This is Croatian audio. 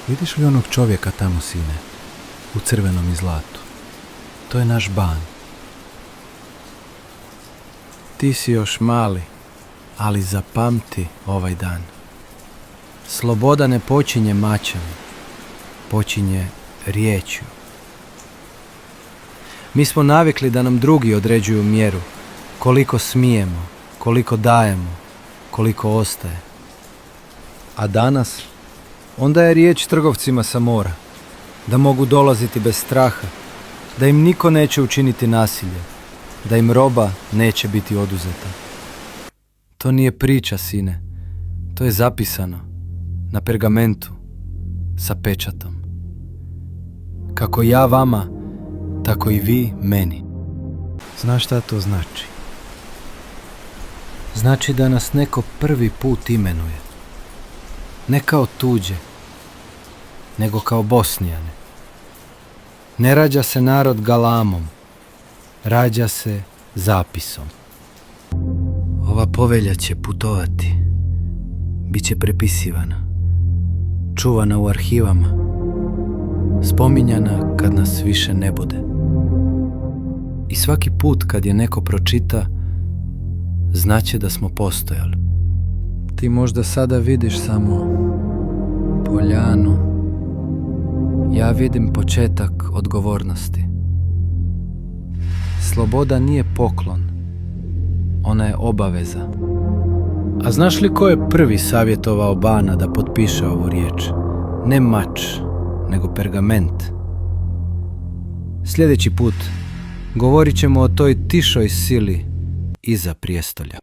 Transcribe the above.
Vidiš li onog čovjeka tamo, sine, u crvenom i zlatu? To je naš ban. Ti si još mali, ali zapamti ovaj dan. Sloboda ne počinje mačem, počinje riječju. Mi smo navikli da nam drugi određuju mjeru, koliko smijemo, koliko dajemo, koliko ostaje. A danas, onda je riječ trgovcima sa mora, da mogu dolaziti bez straha, da im niko neće učiniti nasilje, da im roba neće biti oduzeta. To nije priča, sine, to je zapisano, na pergamentu, sa pečatom. Kako ja vama, tako i vi meni. Znaš šta to znači? Znači da nas neko prvi put imenuje. Ne kao tuđe, nego kao Bosnijane. Ne rađa se narod galamom, rađa se zapisom. Ova povelja će putovati, bit će prepisivana, čuvana u arhivama, spominjana kad nas više ne bude. I svaki put kad je neko pročita, znaće da smo postojali. Ti možda sada vidiš samo poljanu. Ja vidim početak odgovornosti. Sloboda nije poklon, ona je obaveza. A znaš li ko je prvi savjetovao Bana da potpiše ovu riječ? Ne mač, nego pergament. Sljedeći put govorit ćemo o toj tišoj sili iza prijestolja.